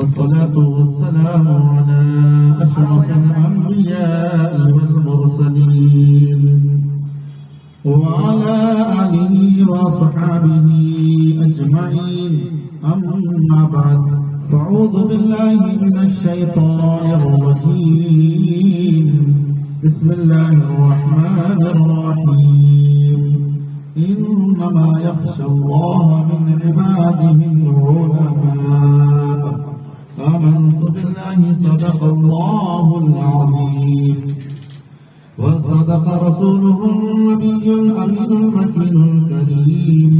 والصلاة والسلام على أشرف الأنبياء والمرسلين وعلى آله وصحبه أجمعين. أما بعد، فأعوذ بالله من الشيطان الرجيم. بسم الله الرحمن الرحيم. إنما يخشى الله من عباده العلماء. آمنت بالله صدق الله العظيم وصدق رسوله النبي الأمين المكين الكريم،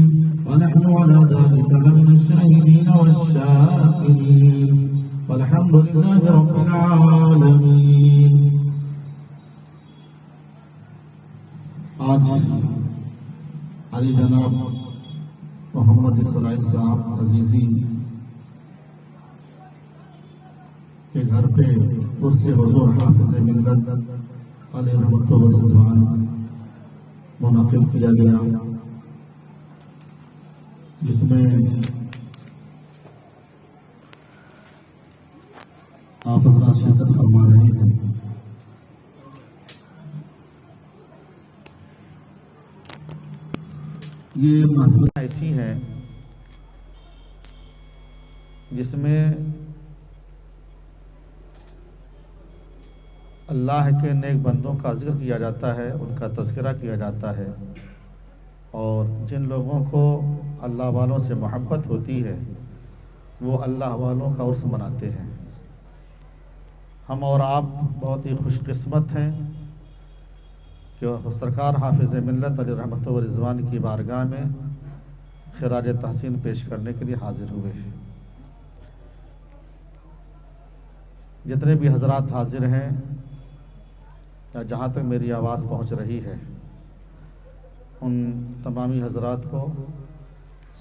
ونحن على ذلك لمن الشاهدين والشاكرين، والحمد لله رب العالمين. آج علی جناب محمد اسماعیل صاحب عزیزی کے گھر پہ عرس حضور حافظ ملت علیہ رحمۃ و رضوان منعقد کیا گیا، جس میں آپ حضرات شرکت فرما رہے ہیں۔ یہ محفل ایسی ہے جس میں اللہ کے نیک بندوں کا ذکر کیا جاتا ہے، ان کا تذکرہ کیا جاتا ہے، اور جن لوگوں کو اللہ والوں سے محبت ہوتی ہے وہ اللہ والوں کا عرس مناتے ہیں۔ ہم اور آپ بہت ہی خوش قسمت ہیں کہ سرکار حافظ ملت علیہ رحمۃ و رضوان کی بارگاہ میں خراج تحسین پیش کرنے کے لیے حاضر ہوئے ہیں۔ جتنے بھی حضرات حاضر ہیں یا جہاں تک میری آواز پہنچ رہی ہے، ان تمامی حضرات کو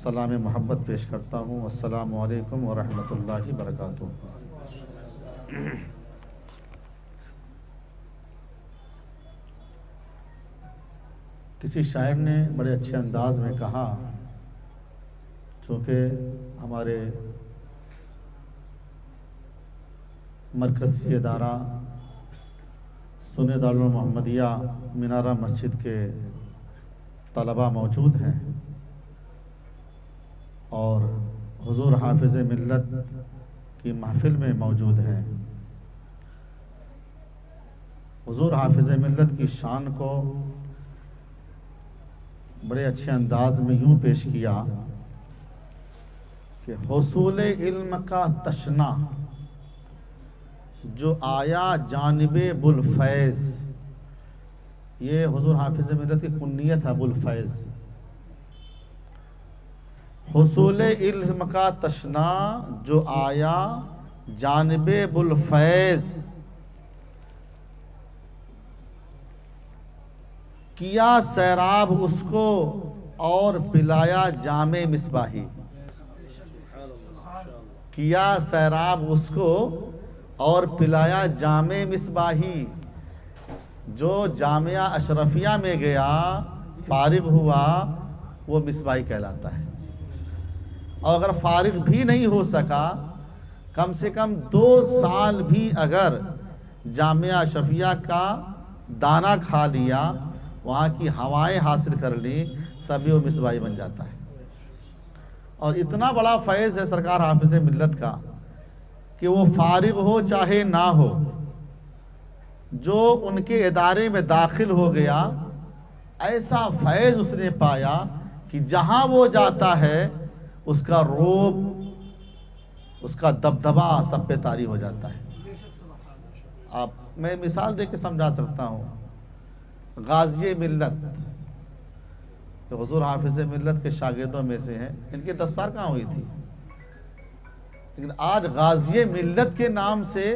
سلام محبت پیش کرتا ہوں۔ السلام علیکم ورحمۃ اللہ وبرکاتہ۔ کسی شاعر نے بڑے اچھے انداز میں کہا، چونکہ ہمارے مرکزی ادارہ سنی دارالعلوم محمدیہ مینارہ مسجد کے طلباء موجود ہیں اور حضور حافظ ملت کی محفل میں موجود ہیں، حضور حافظ ملت کی شان کو بڑے اچھے انداز میں یوں پیش کیا کہ حصول علم کا تشنا جو آیا جانب بلفیض، یہ حضور حافظ ملت کی کنیت ہے بلفیض۔ حصول علم کا تشنا جو آیا جانب بلفیض، کیا سیراب اس کو اور پلایا جام مصباحی، کیا سیراب اس کو اور پلایا جام مصباحی۔ جو جامعہ اشرفیہ میں گیا فارغ ہوا وہ مصباحی کہلاتا ہے، اور اگر فارغ بھی نہیں ہو سکا کم سے کم 2 سال بھی اگر جامعہ اشرفیہ کا دانہ کھا لیا، وہاں کی ہوائیں حاصل کر لی، تبھی وہ مصباحی بن جاتا ہے۔ اور اتنا بڑا فیض ہے سرکار حافظ ملت کا کہ وہ فارغ ہو چاہے نہ ہو، جو ان کے ادارے میں داخل ہو گیا ایسا فیض اس نے پایا کہ جہاں وہ جاتا ہے اس کا روب، اس کا دبدبا سب پہ طاری ہو جاتا ہے۔ میں مثال دے کے سمجھا سکتا ہوں۔ غازی ملت جو حضور حافظ ملت کے شاگردوں میں سے ہیں، ان کی دستار کہاں ہوئی تھی، لیکن آج غازی ملت کے نام سے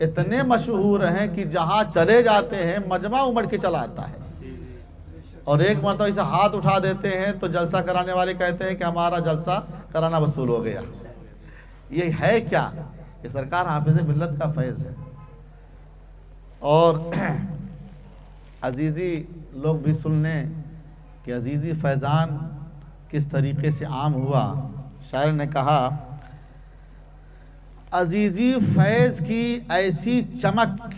اتنے مشہور ہیں کہ جہاں چلے جاتے ہیں مجمع امڑ کے چلا آتا ہے، اور ایک مرتبہ اسے ہاتھ اٹھا دیتے ہیں تو جلسہ کرانے والے کہتے ہیں کہ ہمارا جلسہ کرانا وصول ہو گیا۔ یہ ہے کیا؟ یہ سرکار حافظ ملت کا فیض ہے۔ اور عزیزی لوگ بھی سن لیں کہ عزیزی فیضان کس طریقے سے عام ہوا۔ شاعر نے کہا عزیزی فیض کی ایسی چمک،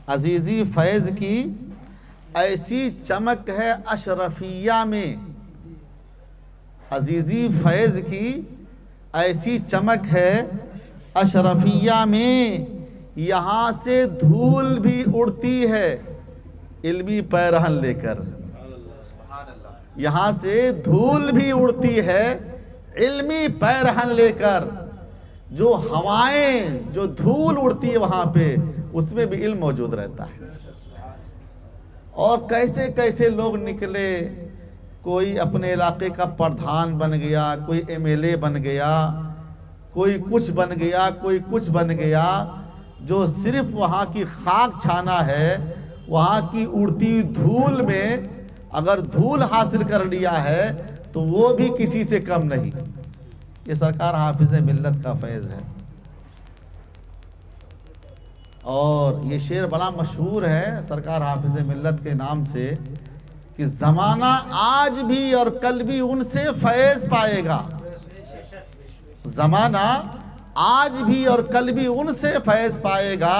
عزیزی فیض کی ایسی چمک ہے اشرفیہ میں، عزیزی فیض کی ایسی چمک ہے اشرفیہ میں، یہاں سے دھول بھی اڑتی ہے علمی پیرہن لے کر، یہاں سے دھول بھی اڑتی ہے علمی پیرہن لے کر، جو ہوائیں جو دھول اڑتی ہے وہاں پہ اس میں بھی علم موجود رہتا ہے۔ اور کیسے کیسے لوگ نکلے، کوئی اپنے علاقے کا پردھان بن گیا، کوئی ایم ایل اے بن گیا، کوئی کچھ بن گیا، کوئی کچھ بن گیا، جو صرف وہاں کی خاک چھانا ہے، وہاں کی اڑتی ہوئی دھول میں اگر دھول حاصل کر لیا ہے تو وہ بھی کسی سے کم نہیں۔ یہ سرکار حافظ ملت کا فیض ہے۔ اور یہ شعر بڑا مشہور ہے سرکار حافظ ملت کے نام سے کہ زمانہ آج بھی اور کل بھی ان سے فیض پائے گا، زمانہ آج بھی اور کل بھی ان سے فیض پائے گا،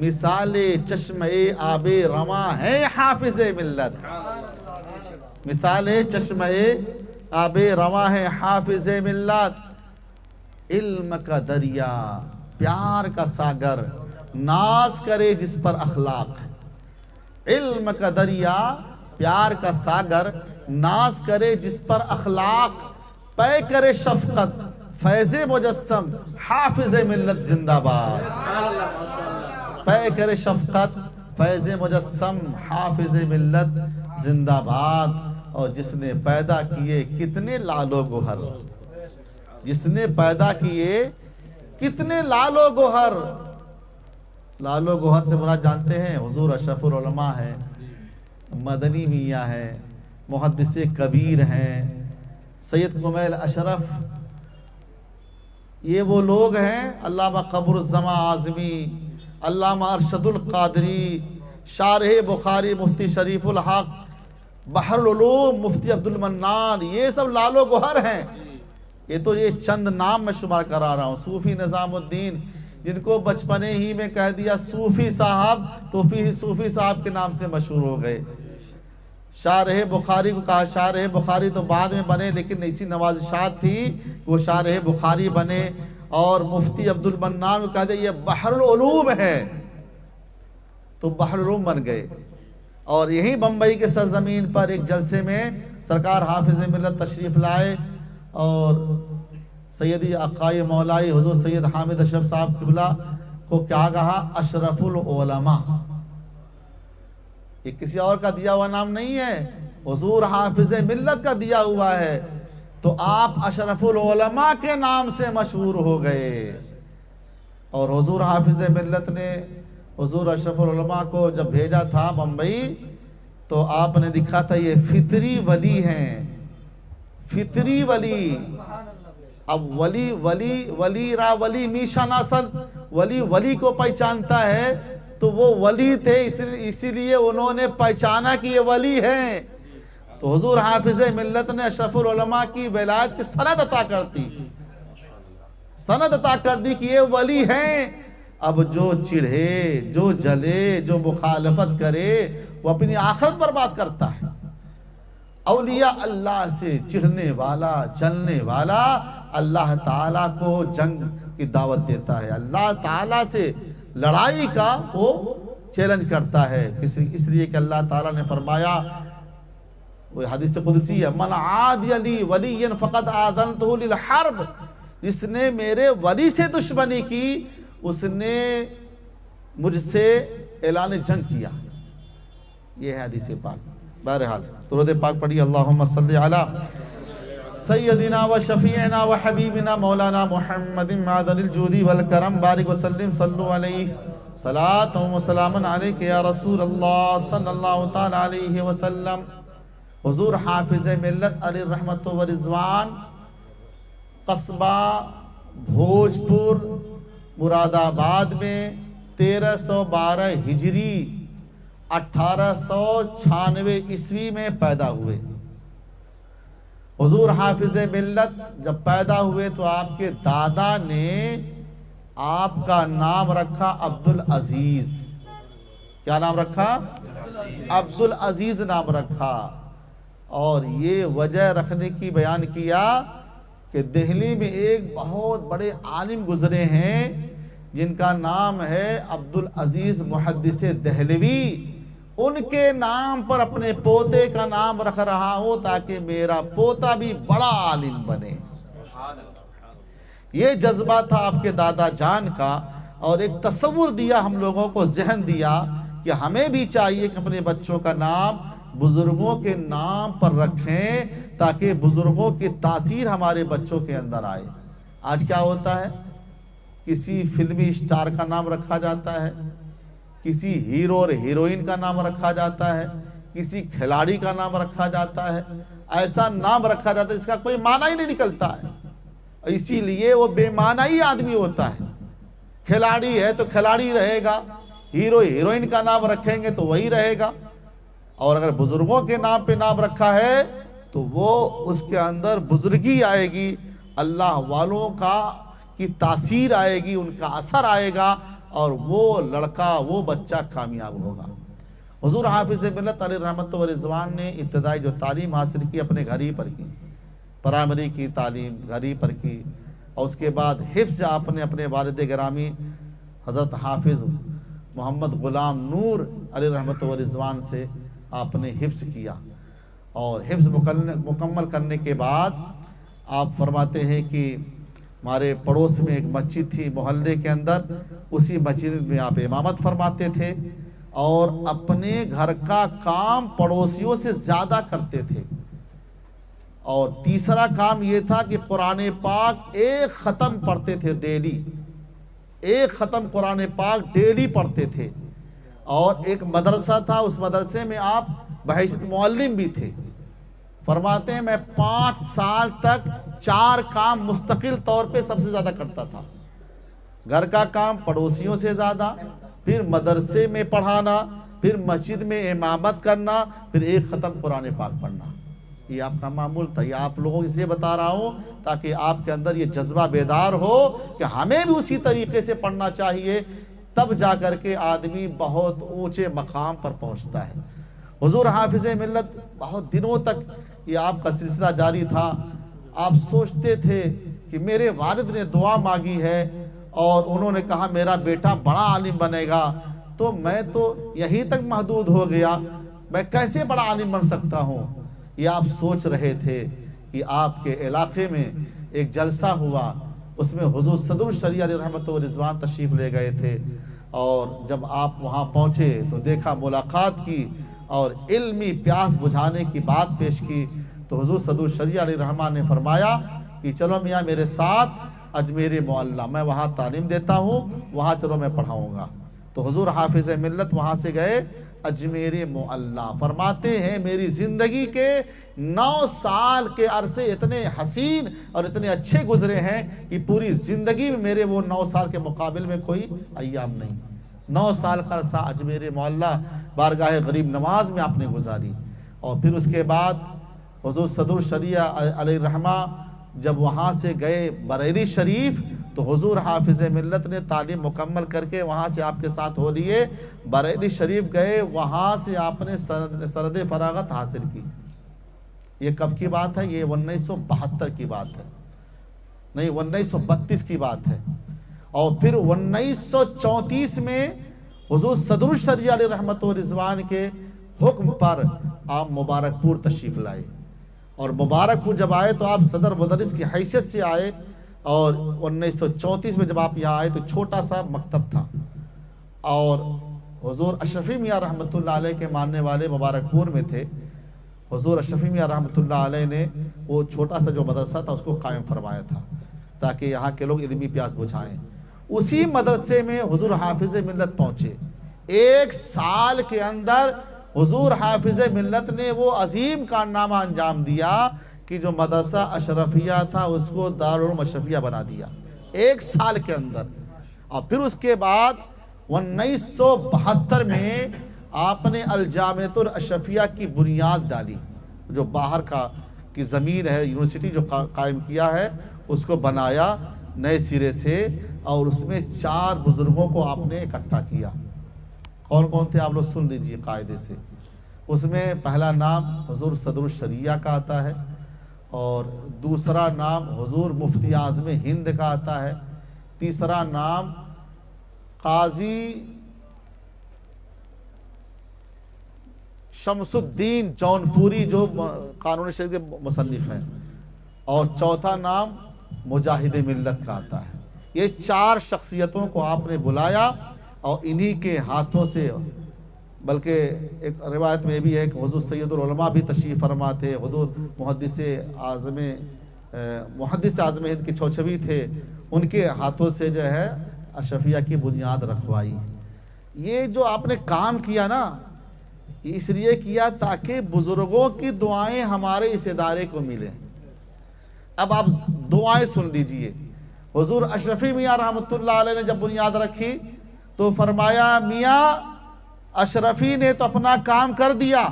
مثال چشمہ آب رواں ہے حافظ ملت، مثال چشمہ آب رواں ہے حافظ ملت، علم کا دریا پیار کا ساگر ناز کرے جس پر اخلاق، علم کا دریا پیار کا ساگر ناز کرے جس پر اخلاق، پے کرے شفقت فیض مجسم حافظ ملت زندہ باد، پے کرے شفقت فیض مجسم حافظ ملت زندہ باد۔ اور جس نے پیدا کیے کتنے لال و گوہر، جس نے پیدا کیے کتنے لال و گوہر، لال و گوہر سے مراد جانتے ہیں حضور اشرف العلماء ہے، مدنی میاں ہے، محدث کبیر ہیں، سید کمیل اشرف، یہ وہ لوگ ہیں، علامہ قمر الزمان اعظمی، علامہ ارشد القادری، شارح بخاری مفتی شریف الحق، بحر العلوم مفتی عبد المنان، یہ سب لال و گوہر ہیں۔ یہ تو یہ چند نام میں شمار کرا رہا ہوں۔ صوفی نظام الدین، جن کو بچپنے ہی میں کہہ دیا صوفی صاحب، تو صوفی صاحب کے نام سے مشہور ہو گئے۔ شارح بخاری کو کہا، شارح بخاری تو بعد میں بنے لیکن اسی نوازشات تھی وہ شارح بخاری بنے، اور مفتی عبد المنان کو کہا دیا یہ بحر العلوم ہے، تو بحر العلوم بن گئے۔ اور یہی بمبئی کے سرزمین پر ایک جلسے میں سرکار حافظ ملت تشریف لائے، اور سیدی آقائی مولائی حضور سید حامد اشرف صاحب قبلہ کو کیا کہا؟ اشرف العلماء۔ یہ کسی اور کا دیا ہوا نام نہیں ہے، حضور حافظ ملت کا دیا ہوا ہے، تو آپ اشرف العلماء کے نام سے مشہور ہو گئے۔ اور حضور حافظ ملت نے حضور اشرف العلماء کو جب بھیجا تھا بمبئی، تو آپ نے لکھا تھا یہ فطری ولی ہیں، فطری ولی۔ اب ولی ولی ولی را ولی میشا ناسل، ولی ولی کو پہچانتا ہے تو وہ ولی تھے، اسی لیے انہوں نے پہچانا کہ یہ ولی ہیں۔ تو حضور حافظ ملت نے اشرف العلماء کی ولایت کی سند عطا کر دی، سند عطا کر دی کہ یہ ولی ہیں۔ اب جو چڑھے، جو جلے، جو مخالفت کرے وہ اپنی آخرت برباد کرتا ہے۔ اولیاء اللہ سے چڑھنے والا، جلنے والا اللہ تعالیٰ کو جنگ کی دعوت دیتا ہے، اللہ تعالیٰ سے لڑائی کا وہ چیلنج کرتا ہے، اس لیے کہ اللہ تعالیٰ نے فرمایا، وہ حدیث قدسی ہے، من عادی لی ولی فقد آذنتہ للحرب، جس نے میرے ولی سے دشمنی کی اس نے مجھ سے اعلان جنگ کیا۔ یہ ہے حدیث پاک۔ بہرحال درود پاک پڑھی، اللہم صلی علی سیدنا و شفیعنا و حبیبنا مولانا محمد معدن الجود والکرم، بارک وسلم، صلو علیہ صلاۃ و سلام علیک یا رسول اللہ صلی اللہ تعالی علیہ وسلم۔ حضور حافظ ملت علیہ رحمت و رضوان، قصبہ بھوجپور مراد آباد میں 1312 ہجری 1896 عیسوی میں پیدا ہوئے۔ حضور حافظ ملت جب پیدا ہوئے تو آپ کے دادا نے آپ کا نام رکھا عبدالعزیز. کیا نام رکھا؟ عبدالعزیز نام رکھا. اور یہ وجہ رکھنے کی بیان کیا کہ دہلی میں ایک بہت بڑے عالم گزرے ہیں جن کا نام ہے عبدالعزیز محدث دہلوی. ان کے نام پر اپنے پوتے کا نام رکھ رہا ہوں تاکہ میرا پوتا بھی بڑا عالم بنے. یہ جذبہ تھا آپ کے دادا جان کا، اور ایک تصور دیا ہم لوگوں کو، ذہن دیا کہ ہمیں بھی چاہیے کہ اپنے بچوں کا نام بزرگوں کے نام پر رکھیں تاکہ بزرگوں کی تاثیر ہمارے بچوں کے اندر آئے. آج کیا ہوتا ہے؟ کسی فلمی اسٹار کا نام رکھا جاتا ہے، کسی ہیرو اور ہیروئن کا نام رکھا جاتا ہے، کسی کھلاڑی کا نام رکھا جاتا ہے. ایسا نام رکھا جاتا ہے جس کا کوئی معنی ہی نہیں نکلتا ہے. اسی لیے وہ بے معنی ہی آدمی ہوتا ہے. کھلاڑی ہے تو کھلاڑی رہے گا، ہیرو ہیروئن کا نام رکھیں گے تو وہی رہے گا. اور اگر بزرگوں کے نام پہ نام رکھا ہے تو وہ اس کے اندر بزرگی آئے گی، اللہ والوں کی تاثیر آئے گی، ان کا اثر آئے گا، اور وہ لڑکا، وہ بچہ کامیاب ہوگا. حضور حافظ ملت علیہ رحمت و رضوان نے ابتدائی جو تعلیم حاصل کی اپنے گھر ہی پر کی، پرائمری کی تعلیم گھر ہی پر کی، اور اس کے بعد حفظ آپ نے اپنے والد گرامی حضرت حافظ محمد غلام نور علیہ رحمت و رضوان سے آپ نے حفظ کیا. اور حفظ مکمل کرنے کے بعد آپ فرماتے ہیں کہ ہمارے پڑوس میں ایک مسجد تھی محلے کے اندر، اسی مسجد میں آپ امامت فرماتے تھے اور اپنے گھر کا کام پڑوسیوں سے زیادہ کرتے تھے. اور تیسرا کام یہ تھا کہ قرآن پاک ایک ختم پڑھتے تھے ڈیلی، ایک ختم قرآن پاک ڈیلی پڑھتے تھے. اور ایک مدرسہ تھا، اس مدرسے میں آپ بحیثیت معلم بھی تھے. فرماتے ہیں میں 5 سال تک 4 کام مستقل طور پہ سب سے زیادہ کرتا تھا. گھر کا کام پڑوسیوں سے زیادہ، پھر مدرسے میں پڑھانا، پھر مسجد میں امامت کرنا، پھر ایک ختم قرآن پاک پڑھنا. یہ آپ کا معمول تھا. یہ آپ لوگوں کو اس لیے بتا رہا ہوں تاکہ آپ کے اندر یہ جذبہ بیدار ہو کہ ہمیں بھی اسی طریقے سے پڑھنا چاہیے، تب جا کر کے آدمی بہت اونچے مقام پر پہنچتا ہے. حضور حافظ ملت بہت دنوں تک یہ آپ کا سلسلہ جاری تھا. آپ سوچتے تھے کہ میرے والد نے دعا مانگی ہے اور انہوں نے کہا میرا بیٹا بڑا عالم بنے گا، تو میں تو یہیں تک محدود ہو گیا، میں کیسے بڑا عالم بن سکتا ہوں. یہ آپ سوچ رہے تھے کہ آپ کے علاقے میں ایک جلسہ ہوا، اس میں حضور صدر الشریعہ علیہ رحمت و رضوان تشریف لے گئے تھے. اور جب آپ وہاں پہنچے تو دیکھا، ملاقات کی اور علمی پیاس بجھانے کی بات پیش کی، تو حضور صدر الشریعہ علیہ رحمٰن نے فرمایا کہ چلو میاں میرے ساتھ اجمیر معلیٰ، میں وہاں تعلیم دیتا ہوں، وہاں چلو میں پڑھاؤں گا. تو حضور حافظ ملت وہاں سے گئے اجمیر معلیٰ. فرماتے ہیں میری زندگی کے 9 سال کے عرصے اتنے حسین اور اتنے اچھے گزرے ہیں کہ پوری زندگی میں میرے وہ 9 سال کے مقابل میں کوئی ایام نہیں. 9 سال کا عرصہ اجمیر معلیٰ بارگاہ غریب نواز میں آپ نے گزاری. اور پھر اس کے بعد حضور صدر الشریعہ علیہ الرحمہ جب وہاں سے گئے بریلی شریف، تو حضور حافظ ملت نے تعلیم مکمل کر کے وہاں سے آپ کے ساتھ ہو لیے بریلی شریف گئے، وہاں سے آپ نے سند فراغت حاصل کی. یہ کب کی بات ہے؟ یہ 1972 کی بات ہے، نہیں 1932 کی بات ہے. اور پھر 1934 میں حضور صدر الشریعہ علیہ رحمت و رضوان کے حکم پر آپ مبارک پور تشریف لائے. اور مبارک پور جب آئے تو آپ صدر مدرس کی حیثیت سے آئے. اور 1934 میں جب آپ یہاں آئے تو چھوٹا سا مکتب تھا، اور حضور اشرفی میاں رحمۃ اللہ علیہ کے ماننے والے مبارک پور میں تھے. حضور اشرفی میاں رحمۃ اللہ علیہ نے وہ چھوٹا سا جو مدرسہ تھا اس کو قائم فرمایا تھا تاکہ یہاں کے لوگ علمی پیاس بجھائیں. اسی مدرسے میں حضور حافظ ملت پہنچے. 1 سال کے اندر حضور حافظ ملت نے وہ عظیم کارنامہ انجام دیا کہ جو مدرسہ اشرفیہ تھا اس کو دارالعلوم اشرفیہ بنا دیا 1 سال کے اندر. اور پھر اس کے بعد 1972 میں آپ نے الجامعۃ الاشرفیہ کی بنیاد ڈالی، جو باہر کی زمین ہے، یونیورسٹی جو قائم کیا ہے اس کو بنایا نئے سرے سے اور اس میں 4 بزرگوں کو آپ نے اکٹھا کیا۔ کون کون تھے آپ لوگ سن لیجئے قاعدے سے۔ اس میں پہلا نام حضور صدر الشریعہ کا آتا ہے، اور دوسرا نام حضور مفتی اعظم ہند کا آتا ہے، تیسرا نام قاضی شمس الدین جونپوری جو قانون شریعت کے مصنف ہیں، اور چوتھا نام مجاہد ملت کا آتا ہے۔ یہ 4 شخصیتوں کو آپ نے بلایا اور انہی کے ہاتھوں سے، بلکہ ایک روایت میں بھی ہے کہ حضور سید العلماء بھی تشریف فرما تھے، حضور محدث اعظم ہند کے چوچھوی تھے، ان کے ہاتھوں سے جو ہے اشرفیہ کی بنیاد رکھوائی۔ یہ جو آپ نے کام کیا نا، اس لیے کیا تاکہ بزرگوں کی دعائیں ہمارے اس ادارے کو ملیں۔ اب آپ دعائیں سن لیجئے۔ حضور اشرفی میاں رحمۃ اللہ علیہ نے جب بنیاد رکھی تو فرمایا میاں اشرفی نے تو اپنا کام کر دیا،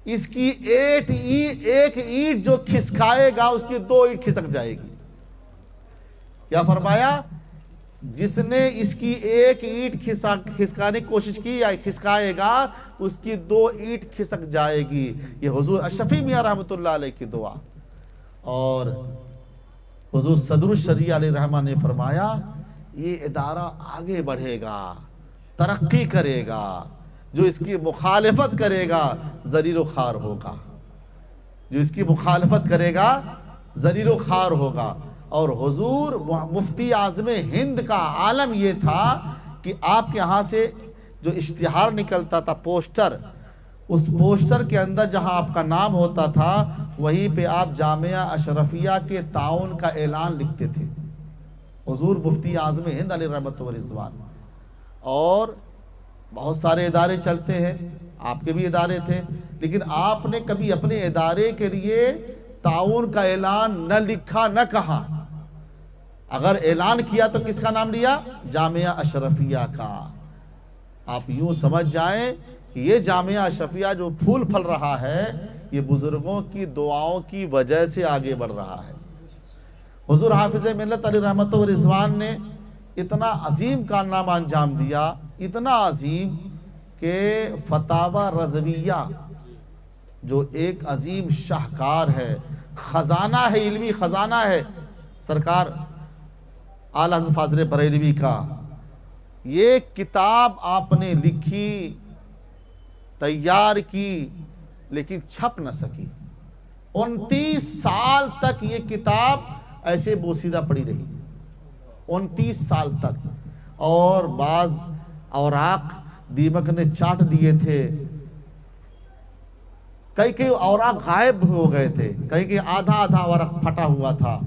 اس کی ایک اینٹ جو کھسکائے گا اس کی 2 اینٹ کھسک جائے گی۔ کیا فرمایا؟ جس نے اس کی ایک اینٹ کھسکانے کی کوشش کی یا کھسکائے گا اس کی 2 اینٹ کھسک جائے گی۔ یہ حضور اشرفی میاں رحمۃ اللہ علیہ کی دعا۔ اور حضور صدر الشریعہ علیہ رحمہ نے فرمایا یہ ادارہ آگے بڑھے گا، ترقی کرے گا، جو اس کی مخالفت کرے گا ذلیل و خوار ہوگا، جو اس کی مخالفت کرے گا ذلیل و خوار ہوگا۔ اور حضور مفتی اعظم ہند کا عالم یہ تھا کہ آپ کے یہاں سے جو اشتہار نکلتا تھا، پوسٹر، اس پوسٹر کے اندر جہاں آپ کا نام ہوتا تھا وہیں پہ آپ جامعہ اشرفیہ کے تعاون کا اعلان لکھتے تھے۔ حضور مفتی اعظم ہند علیہ رحمۃ و رضوان۔ اور بہت سارے ادارے چلتے ہیں، آپ کے بھی ادارے تھے، لیکن آپ نے کبھی اپنے ادارے کے لیے تعاون کا اعلان نہ لکھا نہ کہا۔ اگر اعلان کیا تو کس کا نام لیا؟ جامعہ اشرفیہ کا۔ آپ یوں سمجھ جائیں کہ یہ جامعہ اشرفیہ جو پھول پھل رہا ہے یہ بزرگوں کی دعاؤں کی وجہ سے آگے بڑھ رہا ہے۔ حضور حافظ ملت علیہ رحمۃ و رضوان نے اتنا عظیم کارنامہ انجام دیا، اتنا عظیم کہ فتاوی رضویہ جو ایک عظیم شاہکار ہے، خزانہ ہے، علمی خزانہ ہے سرکار اعلیٰ حضرت فاضل بریلوی کا، یہ کتاب آپ نے لکھی، تیار کی، لیکن چھپ نہ سکی۔ 29 سال تک یہ کتاب ایسے بوسیدہ پڑی رہی، 29 سال تک۔ اور بعض اوراق دیمک نے چاٹ دیے تھے، کئی اوراق غائب ہو گئے تھے، کئی آدھا اوراق پھٹا ہوا تھا،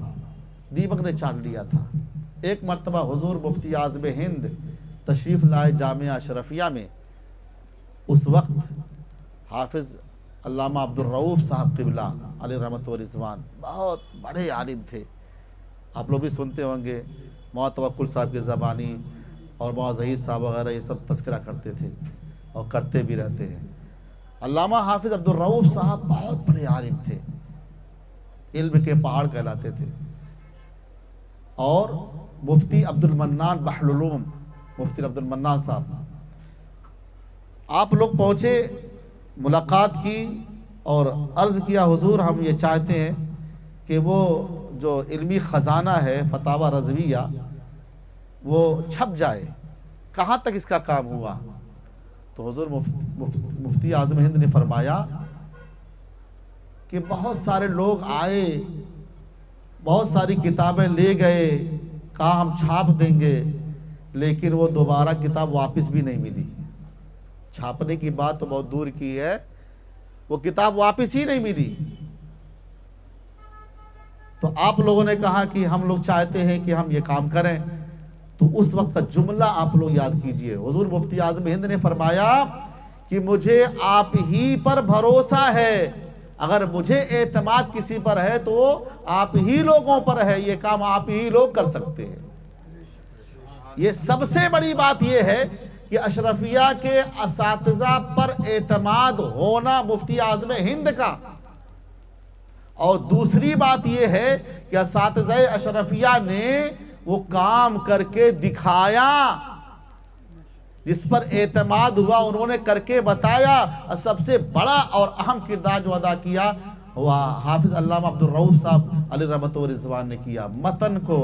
دیمک نے چاٹ لیا تھا۔ ایک مرتبہ حضور مفتی اعظم ہند تشریف لائے جامعہ اشرفیہ میں، اس وقت حافظ علامہ عبدالرؤف صاحب قبلہ علیہ رحمۃ و رضوان بہت بڑے عالم تھے، آپ لوگ بھی سنتے ہوں گے، مولانا توکل صاحب کے زبانی اور مولانا ظہیر صاحب وغیرہ یہ سب تذکرہ کرتے تھے اور کرتے بھی رہتے ہیں۔ علامہ حافظ عبدالرؤف صاحب بہت بڑے عالم تھے، علم کے پہاڑ کہلاتے تھے۔ اور مفتی عبد المنان بحر العلوم، مفتی عبد المنان صاحب، آپ لوگ پہنچے، ملاقات کی اور عرض کیا حضور ہم یہ چاہتے ہیں کہ وہ جو علمی خزانہ ہے فتاوی رضویہ وہ چھپ جائے، کہاں تک اس کا کام ہوا؟ تو حضور مفتی اعظم ہند نے فرمایا کہ بہت سارے لوگ آئے، بہت ساری کتابیں لے گئے، کہا ہم چھاپ دیں گے، لیکن وہ دوبارہ کتاب واپس بھی نہیں ملی۔ چھاپنے کی بات تو بہت دور کی ہے، وہ کتاب واپس ہی نہیں ملی۔ تو آپ لوگوں نے کہا کہ ہم لوگ چاہتے ہیں کہ ہم یہ کام کریں، تو اس وقت کا جملہ آپ لوگ یاد کیجئے۔ حضور مفتی اعظم ہند نے فرمایا کہ مجھے آپ ہی پر بھروسہ ہے، اگر مجھے اعتماد کسی پر ہے تو وہ آپ ہی لوگوں پر ہے، یہ کام آپ ہی لوگ کر سکتے ہیں۔ یہ سب سے بڑی بات یہ ہے کہ اشرفیہ کے اساتذہ پر اعتماد ہونا مفتی اعظم ہند کا، اور دوسری بات یہ ہے کہ اساتذہ اشرفیہ نے وہ کام کر کے دکھایا، جس پر اعتماد ہوا انہوں نے کر کے بتایا، اور سب سے بڑا اور اہم کردار جو ادا کیا وہ حافظ علامہ عبدالرؤف صاحب علیہ رحمت و رضوان نے کیا۔ متن کو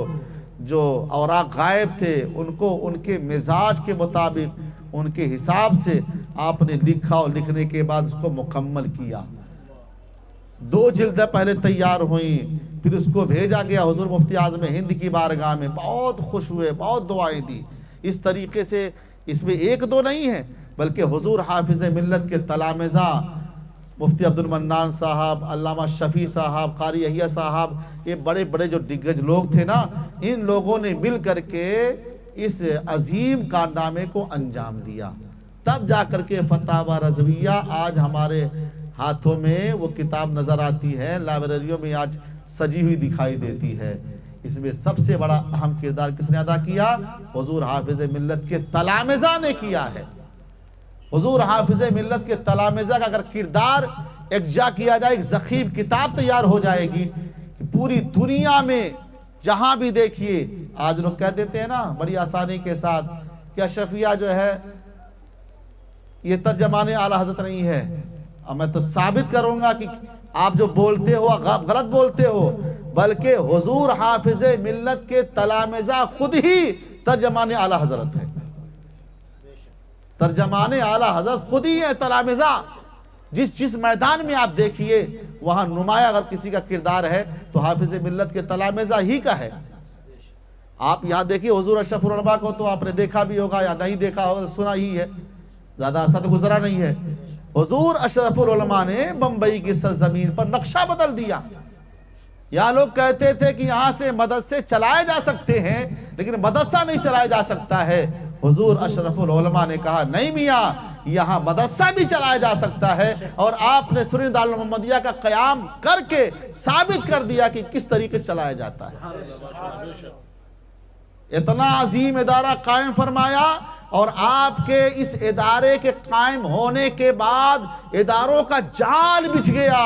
جو اوراق غائب تھے ان کو ان کے مزاج کے مطابق ان کے حساب سے آپ نے لکھا، اور لکھنے کے بعد اس کو مکمل کیا۔ 2 جلدیں پہلے تیار ہوئیں، پھر اس کو بھیجا گیا حضور مفتی اعظم ہند کی بارگاہ میں، بہت خوش ہوئے، بہت دعائیں دی۔ اس طریقے سے اس میں 1-2 نہیں ہے، بلکہ حضور حافظ ملت کے تلامذہ مفتی عبد المنان صاحب، علامہ شفیع صاحب، قاری یحییٰ صاحب، یہ بڑے بڑے جو دگج لوگ تھے نا، ان لوگوں نے مل کر کے اس عظیم کارنامے کو انجام دیا۔ تب جا کر کے فتاوی رضویہ آج ہمارے ہاتھوں میں وہ کتاب نظر آتی ہے، لائبریریوں میں آج سجی ہوئی دکھائی دیتی ہے۔ اس میں سب سے بڑا اہم کردار کس نے ادا کیا؟ حضور حافظ ملت کے تلامذہ نے کیا ہے۔ حضور حافظ ملت کے تلامذہ کا اگر کردار یکجا کیا جائے، ایک ضخیم کتاب تیار ہو جائے گی کہ پوری دنیا میں جہاں بھی دیکھیے، آج لوگ کہہ دیتے ہیں نا بڑی آسانی کے ساتھ کہ اشرفیہ جو ہے یہ ترجمان اعلی حضرت نہیں ہے، اور میں تو ثابت کروں گا کہ آپ جو بولتے ہو غلط بولتے ہو، بلکہ حضور حافظ ملت کے تلامذہ خود ہی ترجمان اعلی حضرت ہے۔ ترجمان اعلی حضرت خود ہی ہے تلامذہ۔ جس میدان میں آپ دیکھیے وہاں نمایاں اگر کسی کا کردار ہے تو حافظ ملت کے تلامذہ ہی کا ہے۔ آپ یہاں دیکھیے حضور اشرف العلماء کو تو آپ نے دیکھا بھی ہوگا یا نہیں دیکھا ہوگا، سنا ہی ہے، زیادہ عرصہ تو گزرا نہیں ہے۔ حضور اشرف العلماء نے بمبئی کی سرزمین پر نقشہ بدل دیا۔ یہاں لوگ کہتے تھے کہ یہاں سے مدرسے چلائے جا سکتے ہیں لیکن مدرسہ نہیں چلایا جا سکتا ہے۔ حضور اشرف العلماء نے کہا نہیں میاں، یہاں مدرسہ بھی چلایا جا سکتا ہے، اور آپ نے سنی دارالمحمدیہ کا قیام کر کے ثابت کر دیا کہ کس طریقے چلایا جاتا ہے۔ اتنا عظیم ادارہ قائم فرمایا، اور آپ کے اس ادارے کے قائم ہونے کے بعد اداروں کا جال بچھ گیا،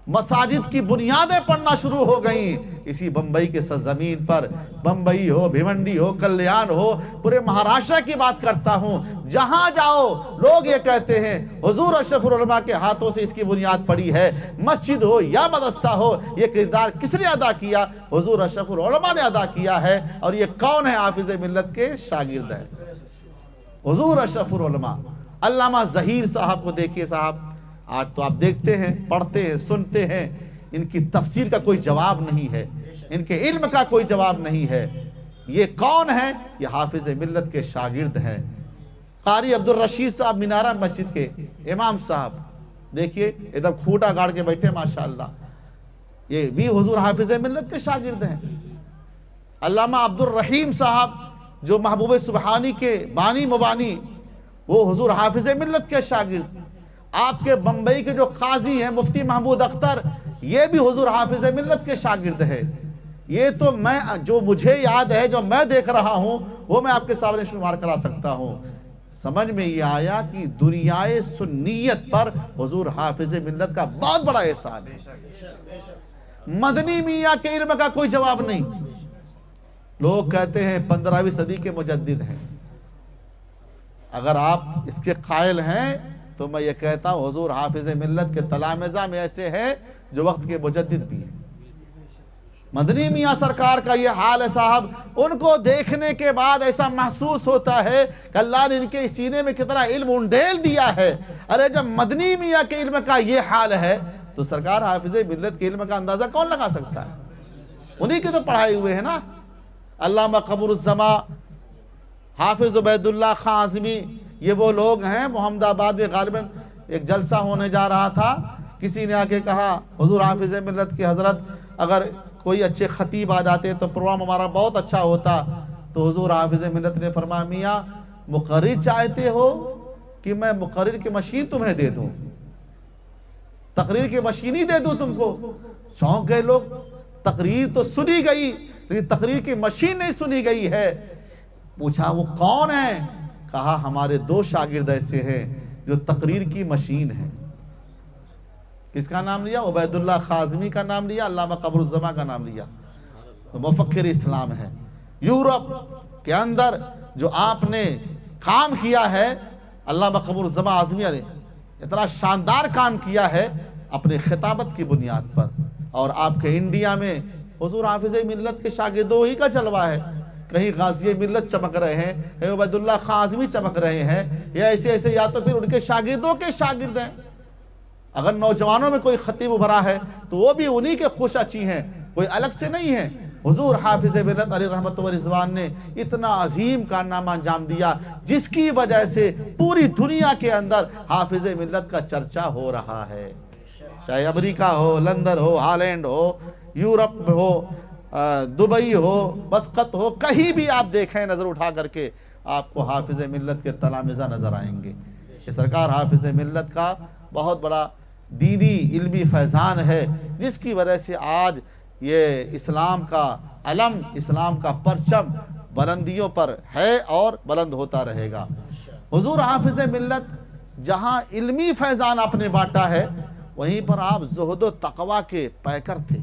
مساجد کی بنیادیں پڑنا شروع ہو گئیں اسی بمبئی کے سرزمین پر۔ بمبئی ہو، بھیونڈی ہو، کلیان ہو، پورے مہاراشٹر کی بات کرتا ہوں، جہاں جاؤ لوگ یہ کہتے ہیں حضور اشرف العلماء کے ہاتھوں سے اس کی بنیاد پڑی ہے۔ مسجد ہو یا مدرسہ ہو، یہ کردار کس نے ادا کیا؟ حضور اشرف العلماء نے ادا کیا ہے، اور یہ کون ہے؟ حافظ ملت کے شاگرد ہے حضور اشرف العلماء۔ علامہ ظہیر صاحب کو دیکھیے صاحب، آج تو آپ دیکھتے ہیں، پڑھتے ہیں، سنتے ہیں، ان کی تفسیر کا کوئی جواب نہیں ہے، ان کے علم کا کوئی جواب نہیں ہے۔ یہ کون ہے؟ یہ حافظ ملت کے شاگرد ہیں۔ قاری عبدالرشید صاحب مینارہ مسجد کے امام صاحب دیکھیے، ادھر کھوٹا گاڑ کے بیٹھے ماشاءاللہ، یہ بھی حضور حافظ ملت کے شاگرد ہیں۔ علامہ عبدالرحیم صاحب جو محبوب سبحانی کے بانی مبانی، وہ حضور حافظ ملت کے شاگرد۔ آپ کے بمبئی کے جو قاضی ہیں مفتی محمود اختر، یہ بھی حضور حافظ ملت کے شاگرد ہے۔ یہ تو میں جو مجھے یاد ہے، جو میں دیکھ رہا ہوں، وہ میں آپ کے سامنے شمار کرا سکتا ہوں۔ سمجھ میں یہ آیا کہ دنیائے سنیت پر حضور حافظ ملت کا بہت بڑا احسان ہے۔ مدنی میاں کے علم کا کوئی جواب نہیں۔ لوگ کہتے ہیں 15ویں صدی کے مجدد ہیں، اگر آپ اس کے قائل ہیں تو میں یہ کہتا ہوں حضور حافظ ملت کے تلامذہ میں ایسے ہیں جو وقت کے مجدد بھی ہیں۔ مدنی میاں سرکار کا یہ حال ہے صاحب، ان کو دیکھنے کے بعد ایسا محسوس ہوتا ہے کہ اللہ نے ان کے سینے میں کتنا علم انڈیل دیا ہے۔ ارے جب مدنی میاں کے علم کا یہ حال ہے تو سرکار حافظ ملت کے علم کا اندازہ کون لگا سکتا ہے؟ انہی کے تو پڑھائے ہوئے ہیں نا۔ علامہ قمر الزما، حافظ عبید اللہ خان اعظمی، یہ وہ لوگ ہیں۔ محمد آباد میں غالباً ایک جلسہ ہونے جا رہا تھا، کسی نے آ کے کہا حضور حافظ ملت کی حضرت اگر کوئی اچھے خطیب آ جاتے تو پروگرام ہمارا بہت اچھا ہوتا۔ تو حضور حافظ ملت نے فرمایا میاں مقرر چاہتے ہو کہ میں مقرر کی مشین تمہیں دے دوں، تقریر کی مشین ہی دے دوں تم کو؟ چونک گئے لوگ، تقریر تو سنی گئی لیکن تقریر کی مشین نہیں سنی گئی ہے۔ پوچھا وہ کون ہے؟ کہا ہمارے 2 شاگرد ایسے ہیں جو تقریر کی مشین ہے۔ کس کا نام لیا؟ عبید اللہ خان اعظمی کا نام لیا، علامہ قمر الزما کا نام لیا، تو مفکر اسلام ہے۔ یورپ کے اندر جو آپ نے کام کیا ہے، علامہ قمر الزمان اعظمی نے اتنا شاندار کام کیا ہے اپنے خطابت کی بنیاد پر، اور آپ کے انڈیا میں حضور حافظ ملت کے شاگردوں ہی کا جلوہ ہے. کہیں غازی ملت چمک رہے ہیں، کہیں عبید اللہ خان اعظمی چمک رہے ہیں، یا ایسے ایسے، یا تو پھر ان کے شاگردوں کے شاگرد ہیں. اگر نوجوانوں میں کوئی خطیب ابھرا ہے تو وہ بھی انہی کے خوش اچی ہیں، کوئی الگ سے نہیں ہے. حضور حافظ ملت علیہ رحمت و رضوان نے اتنا عظیم کارنامہ انجام دیا جس کی وجہ سے پوری دنیا کے اندر حافظ ملت کا چرچا ہو رہا ہے. چاہے امریکہ ہو، لندن ہو، ہالینڈ ہو، یورپ ہو، دبئی ہو، مسقط ہو، کہیں بھی آپ دیکھیں نظر اٹھا کر کے آپ کو حافظ ملت کے تلامذہ نظر آئیں گے. یہ سرکار حافظ ملت کا بہت بڑا دینی علمی فیضان ہے، جس کی وجہ سے آج یہ اسلام کا علم، اسلام کا پرچم بلندیوں پر ہے اور بلند ہوتا رہے گا. حضور حافظ ملت جہاں علمی فیضان آپ نے بانٹا ہے، وہیں پر آپ زہد و تقوی کے پیکر تھے.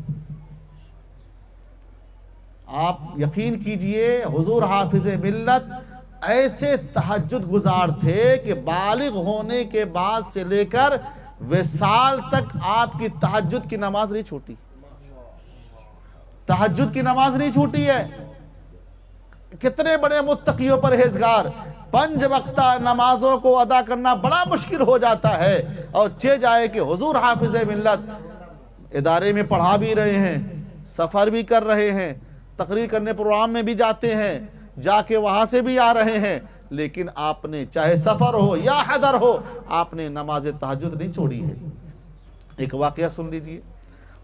آپ یقین کیجئے حضور حافظ ملت ایسے تہجد گزار تھے کہ بالغ ہونے کے بعد سے لے کر وصال تک آپ کی تہجد کی نماز نہیں چھوٹی. تہجد کی نماز نہیں چھوٹی ہے. کتنے بڑے متقی و پرہیزگار 5 وقتہ نمازوں کو ادا کرنا بڑا مشکل ہو جاتا ہے، اور چہ جائے کہ حضور حافظ ملت ادارے میں پڑھا بھی رہے ہیں، سفر بھی کر رہے ہیں، تقریر کرنے پروگرام میں بھی جاتے ہیں، جا کے وہاں سے بھی آ رہے ہیں، لیکن آپ نے چاہے سفر ہو یا حضر ہو آپ نے نماز تہجد نہیں چھوڑی ہے. ایک واقعہ سن لیجئے.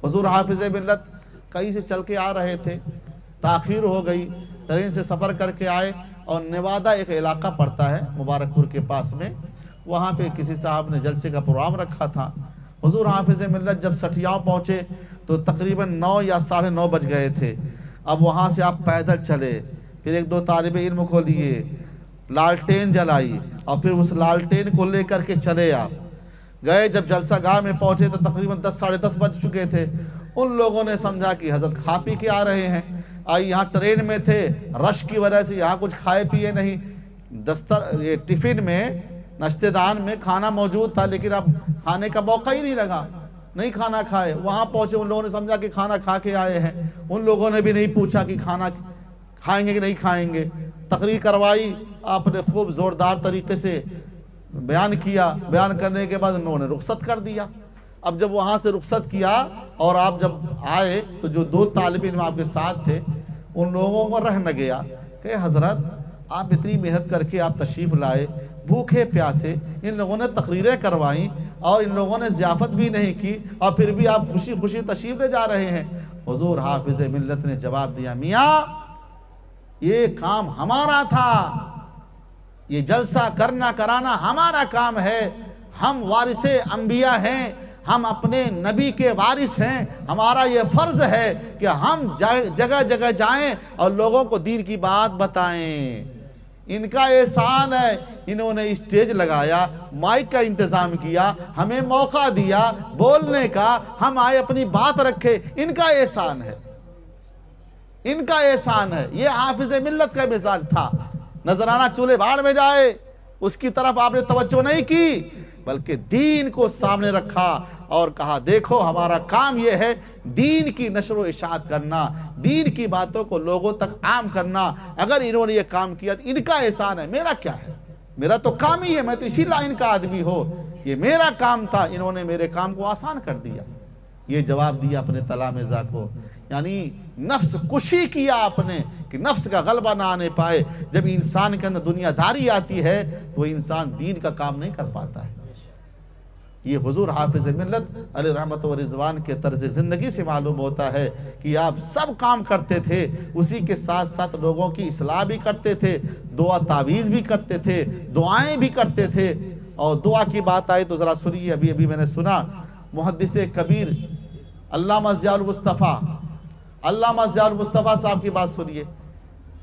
حضور حافظ ملت کہیں سے چل کے آ رہے تھے، تاخیر ہو گئی، ٹرین سے سفر کر کے آئے، اور نیوادہ ایک علاقہ پڑتا ہے مبارک پور کے پاس میں، وہاں پہ کسی صاحب نے جلسے کا پروگرام رکھا تھا. حضور حافظ ملت جب سٹھیاؤں پہنچے تو تقریباً 9 یا 9:30 بج گئے تھے. اب وہاں سے آپ پیدل چلے، پھر 1-2 طالب علم کو لیے، لالٹین جلائی، اور پھر اس لالٹین کو لے کر کے چلے آپ گئے. جب جلسہ گاہ میں پہنچے تو تقریباً 10 ساڑھے 10 بج چکے تھے. ان لوگوں نے سمجھا کہ حضرت کھا پی کے آ رہے ہیں، یہاں ٹرین میں تھے، رش کی وجہ سے یہاں کچھ کھائے پیے نہیں. یہ ٹفن میں، نشتے دان میں کھانا موجود تھا، لیکن اب کھانے کا موقع ہی نہیں لگا، نہیں کھانا کھائے. وہاں پہنچے، ان لوگوں نے سمجھا کہ کھانا کھا کے آئے ہیں. ان لوگوں نے بھی نہیں پوچھا کہ کھانا کھائیں گے کہ نہیں کھائیں گے. تقریر کروائی آپ نے، خوب زوردار طریقے سے بیان کیا. بیان کرنے کے بعد انہوں نے رخصت کر دیا. اب جب وہاں سے رخصت کیا اور آپ جب آئے تو جو 2 طالب علم آپ کے ساتھ تھے، ان لوگوں کو رہ نہ گیا کہ حضرت آپ اتنی محنت کر کے آپ تشریف لائے، بھوکے پیاسے، ان لوگوں نے تقریریں کروائیں اور ان لوگوں نے ضیافت بھی نہیں کی، اور پھر بھی آپ خوشی خوشی تشریف لے جا رہے ہیں. حضور حافظ ملت نے جواب دیا، میاں یہ کام ہمارا تھا، یہ جلسہ کرنا کرانا ہمارا کام ہے. ہم وارث انبیاء ہیں، ہم اپنے نبی کے وارث ہیں. ہمارا یہ فرض ہے کہ ہم جگہ جگہ جائیں اور لوگوں کو دین کی بات بتائیں. ان کا احسان ہے، انہوں نے اسٹیج لگایا، مائک کا انتظام کیا، ہمیں موقع دیا بولنے کا، ہم آئے اپنی بات رکھے. ان کا احسان ہے، ان کا احسان ہے. یہ حافظ ملت کا مزاج تھا. نذرانہ چولہے بھاڑ میں جائے اس کی طرف آپ نے توجہ نہیں کی، بلکہ دین کو سامنے رکھا اور کہا دیکھو ہمارا کام یہ ہے دین کی نشر و اشاعت کرنا، دین کی باتوں کو لوگوں تک عام کرنا. اگر انہوں نے یہ کام کیا تو ان کا احسان ہے، میرا کیا ہے؟ میرا تو کام ہی ہے، میں تو اسی لائن کا آدمی ہو، یہ میرا کام تھا، انہوں نے میرے کام کو آسان کر دیا. یہ جواب دیا اپنے تلامذہ کو. یعنی نفس کشی کیا آپ نے کہ نفس کا غلبہ نہ آنے پائے. جب انسان کے اندر دنیا داری آتی ہے تو انسان دین کا کام نہیں کر پاتا ہے. یہ حضور حافظ ملت علیہ رحمت و رضوان کے طرز زندگی سے معلوم ہوتا ہے کہ آپ سب کام کرتے تھے، اسی کے ساتھ ساتھ لوگوں کی اصلاح بھی کرتے تھے، دعا تعویذ بھی کرتے تھے، دعائیں بھی کرتے تھے. اور دعا کی بات آئی تو ذرا سنیے، ابھی میں نے سنا محدث کبیر علامہ ضیاء المصطفیٰ صاحب کی بات سنیے.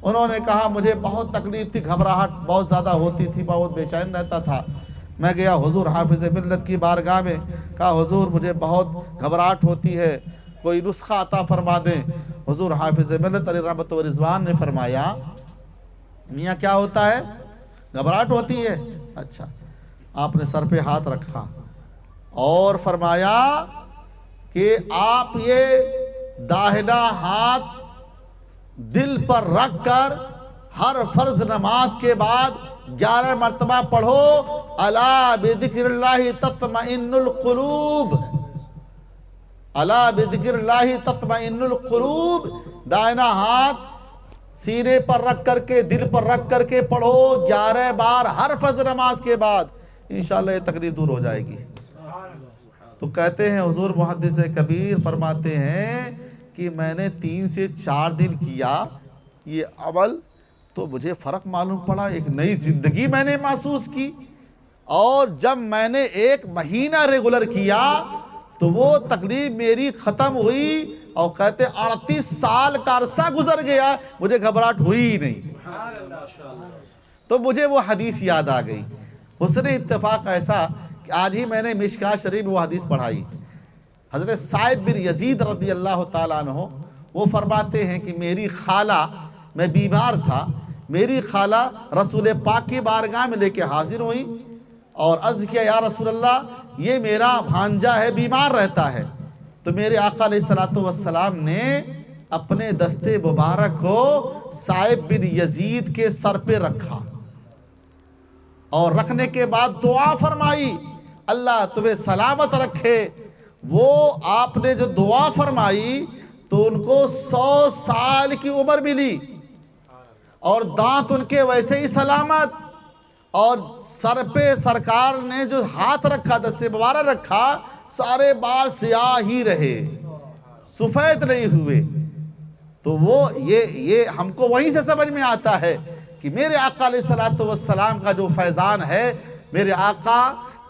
انہوں نے کہا مجھے بہت تکلیف تھی، گھبراہٹ بہت زیادہ ہوتی تھی، بہت بے چین رہتا تھا. میں گیا حضور حافظ ملت کی بارگاہ میں، کہا حضور مجھے بہت گھبراہٹ ہوتی ہے، کوئی نسخہ عطا فرما دیں. حضور حافظ ملت علیہ رحمت و رضوان نے فرمایا میاں کیا ہوتا ہے؟ گھبراہٹ ہوتی ہے؟ اچھا. آپ نے سر پہ ہاتھ رکھا اور فرمایا کہ آپ یہ داہنا ہاتھ دل پر رکھ کر ہر فرض نماز کے بعد 11 مرتبہ پڑھو الا بذکر اللہ تطمئن القلوب، الا بذکر اللہ تطمئن القلوب. دائنا ہاتھ سینے پر رکھ کر کے دل پر رکھ کر کے پڑھو 11 بار ہر فرض نماز کے بعد، انشاءاللہ یہ تکلیف دور ہو جائے گی. تو کہتے ہیں حضور محدث کبیر فرماتے ہیں کہ میں نے 3 سے 4 دن کیا یہ عمل تو مجھے فرق معلوم پڑا، ایک نئی زندگی میں نے محسوس کی. اور جب میں نے 1 مہینہ ریگولر کیا تو وہ تکلیف میری ختم ہوئی، اور کہتے 38 سال کا عرصہ گزر گیا مجھے گھبراہٹ ہوئی ہی نہیں. تو مجھے وہ حدیث یاد آ گئی. حسن اتفاق ایسا کہ آج ہی میں نے مشکات شریف وہ حدیث پڑھائی. حضرت صائب بن یزید رضی اللہ تعالیٰ عنہ وہ فرماتے ہیں کہ میری خالہ، میں بیمار تھا، میری خالہ رسول پاک کی بارگاہ میں لے کے حاضر ہوئی اور عرض کیا یا رسول اللہ یہ میرا بھانجا ہے بیمار رہتا ہے. تو میرے آقا علیہ السلام نے اپنے دستے مبارک کو صائب بن یزید کے سر پہ رکھا اور رکھنے کے بعد دعا فرمائی اللہ تمہیں سلامت رکھے. وہ آپ نے جو دعا فرمائی تو ان کو 100 سال کی عمر ملی اور دانت ان کے ویسے ہی سلامت، اور سر پہ سرکار نے جو ہاتھ رکھا دستے مبارک رکھا سارے بال سیاہ ہی رہے، سفید نہیں ہوئے. تو وہ یہ ہم کو وہیں سے سمجھ میں آتا ہے کہ میرے آقا علیہ السلام کا جو فیضان ہے، میرے آقا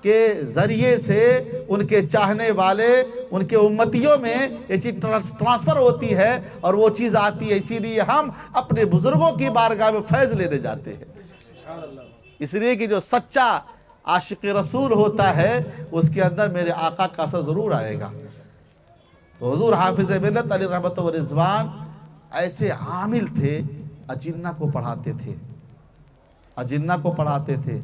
کے ذریعے سے ان کے چاہنے والے ان کے امتیوں میں یہ چیز ٹرانسفر ہوتی ہے اور وہ چیز آتی ہے. اسی لیے ہم اپنے بزرگوں کی بارگاہ میں فیض لینے جاتے ہیں، اس لیے کہ جو سچا عاشق رسول ہوتا ہے اس کے اندر میرے آقا کا اثر ضرور آئے گا. تو حضور حافظ ملت علیہ رحمت و رضوان ایسے عامل تھے، اجنہ کو پڑھاتے تھے، اجنہ کو پڑھاتے تھے.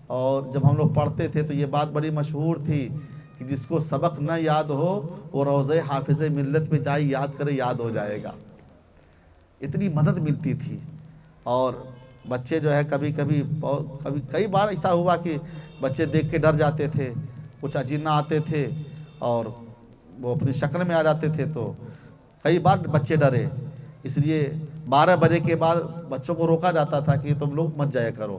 اور جب ہم لوگ پڑھتے تھے تو یہ بات بڑی مشہور تھی کہ جس کو سبق نہ یاد ہو وہ روضہ حافظ ملت میں جائے یاد کرے یاد ہو جائے گا. اتنی مدد ملتی تھی. اور بچے جو ہے کبھی کئی بار ایسا ہوا کہ بچے دیکھ کے ڈر جاتے تھے، کچھ اجنہ آتے تھے اور وہ اپنی شکل میں آ جاتے تھے تو کئی بار بچے ڈرے. اس لیے 12 بجے کے بعد بچوں کو روکا جاتا تھا کہ تم لوگ مت جایا کرو.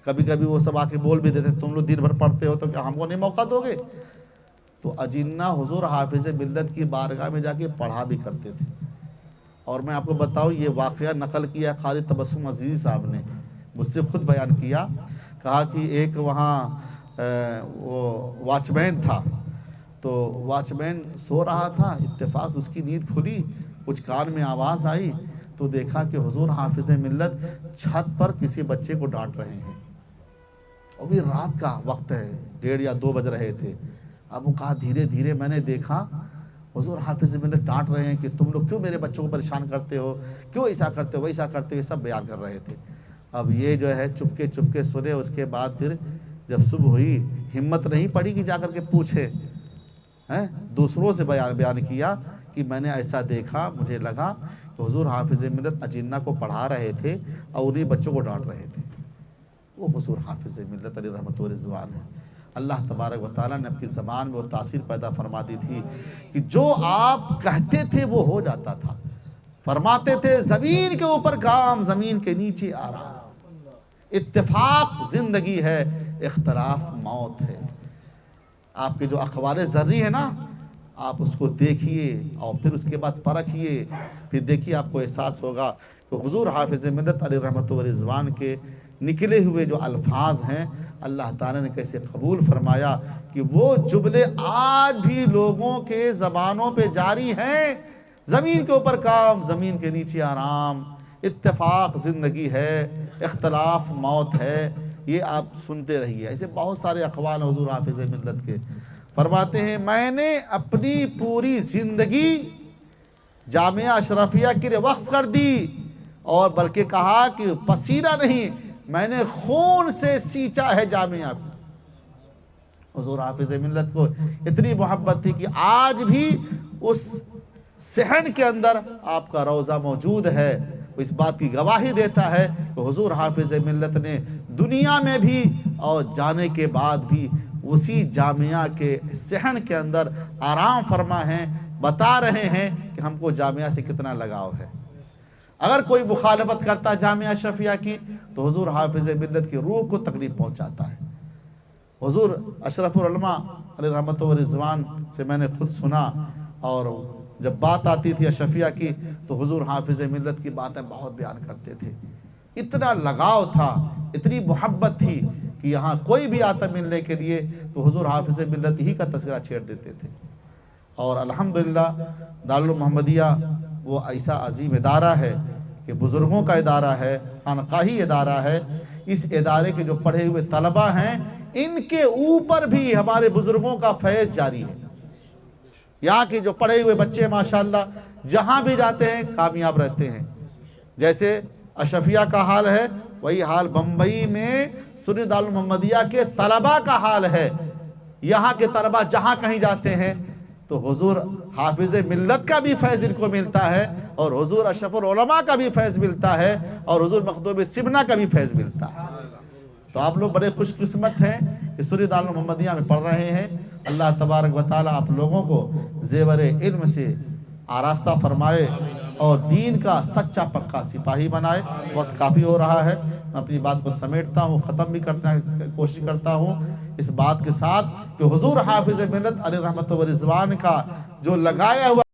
کبھی کبھی وہ سب آ کے بول بھی دیتے تم لوگ دن بھر پڑھتے ہو تو کیا ہم کو نہیں موقع دو گے. تو اجنہ حضور حافظ ملت کی بارگاہ میں جا کے پڑھا بھی کرتے تھے. اور میں آپ کو بتاؤں یہ واقعہ نقل کیا خالد تبسم عزیزی صاحب نے، مجھ سے خود بیان کیا. کہا کہ ایک وہاں وہ واچ مین تھا، تو واچ مین سو رہا تھا، اتفاق اس کی نیند کھلی، کچھ کان میں آواز آئی تو دیکھا کہ حضور حافظ ملت چھت پر کسی بچے کو ڈانٹ رہے ہیں. اور بھی رات کا وقت ہے، 1:30 یا 2 بج رہے تھے. اب وہ کہا دھیرے دھیرے میں نے دیکھا حضور حافظ ملت ڈانٹ رہے ہیں کہ تم لوگ کیوں میرے بچوں کو پریشان کرتے ہو، کیوں ایسا کرتے ہو ویسا کرتے ہو، یہ سب بیان کر رہے تھے. اب یہ جو ہے چپکے سنے. اس کے بعد پھر جب صبح ہوئی ہمت نہیں پڑی کہ جا کر کے پوچھے، دوسروں سے بیان کیا کہ میں نے ایسا دیکھا، مجھے لگا کہ حضور حافظ ملت اجنہ کو پڑھا رہے تھے اور انہیں بچوں کو ڈانٹ رہے تھے. وہ حضور حافظ ملت علیہ رحمت و رضوان ہے. اللہ تبارک و تعالیٰ نے اپنی زبان میں وہ تاثیر پیدا فرما دی تھی کہ جو آپ کہتے تھے وہ ہو جاتا تھا. فرماتے تھے زمین کے اوپر کام، زمین کے نیچے آرام. اتفاق زندگی ہے، اختلاف موت ہے. آپ کے جو اقوال ذری ہے نا، آپ اس کو دیکھیے اور پھر اس کے بعد پرکھیے، پھر دیکھیے آپ کو احساس ہوگا کہ حضور حافظ ملت علیہ رحمت و رضوان کے نکلے ہوئے جو الفاظ ہیں اللہ تعالیٰ نے کیسے قبول فرمایا کہ وہ جملے آج بھی لوگوں کے زبانوں پہ جاری ہیں. زمین کے اوپر کام، زمین کے نیچے آرام، اتفاق زندگی ہے، اختلاف موت ہے. یہ آپ سنتے رہیے. ایسے بہت سارے اقوال حضور حافظ ملت کے. فرماتے ہیں میں نے اپنی پوری زندگی جامعہ اشرفیہ کے لیے وقف کر دی، اور بلکہ کہا کہ پسینہ نہیں، میں نے خون سے سینچا ہے جامعہ کو۔ حضور حافظ ملت کو اتنی محبت تھی کہ آج بھی اس صحن کے اندر آپ کا روضہ موجود ہے، وہ اس بات کی گواہی دیتا ہے کہ حضور حافظ ملت نے دنیا میں بھی اور جانے کے بعد بھی اسی جامعہ کے صحن کے اندر آرام فرما ہیں، بتا رہے ہیں کہ ہم کو جامعہ سے کتنا لگاؤ ہے۔ اگر کوئی مخالفت کرتا جامعہ اشرفیہ کی تو حضور حافظ ملت کی روح کو تکلیف پہنچاتا ہے۔ حضور اشرف العلماء علیہ رحمت و رضوان سے میں نے خود سنا، اور جب بات آتی تھی اشرفیہ کی تو حضور حافظ ملت کی باتیں بہت بیان کرتے تھے۔ اتنا لگاؤ تھا، اتنی محبت تھی کہ یہاں کوئی بھی آتا ملنے کے لیے تو حضور حافظ ملت ہی کا تذکرہ چھیڑ دیتے تھے۔ اور الحمدللہ دارالمحمدیہ وہ ایسا عظیم ادارہ ہے کہ بزرگوں کا ادارہ ہے، خانقاہی ادارہ ہے۔ اس ادارے کے جو پڑھے ہوئے طلبہ ہیں، ان کے اوپر بھی ہمارے بزرگوں کا فیض جاری ہے۔ یہاں کے جو پڑھے ہوئے بچے ماشاءاللہ جہاں بھی جاتے ہیں کامیاب رہتے ہیں۔ جیسے اشرفیہ کا حال ہے، وہی حال بمبئی میں سنی دارالمحمدیہ کے طلبہ کا حال ہے۔ یہاں کے طلبہ جہاں کہیں جاتے ہیں تو حضور حافظ ملت کا بھی فیض ان کو ملتا ہے، اور حضور اشرف العلماء کا بھی فیض ملتا ہے، اور حضور مخدوم سمنہ کا بھی فیض ملتا ہے۔ تو آپ لوگ بڑے خوش قسمت ہیں کہ سنی دارالمحمدیہ میں پڑھ رہے ہیں۔ اللہ تبارک و تعالی آپ لوگوں کو زیور علم سے آراستہ فرمائے اور دین کا سچا پکا سپاہی بنائے۔ وقت کافی ہو رہا ہے، میں اپنی بات کو سمیٹتا ہوں، ختم بھی کرنے کی کوشش کرتا ہوں اس بات کے ساتھ کہ حضور حافظ ملت علیہ رحمت و رضوان کا جو لگایا ہوا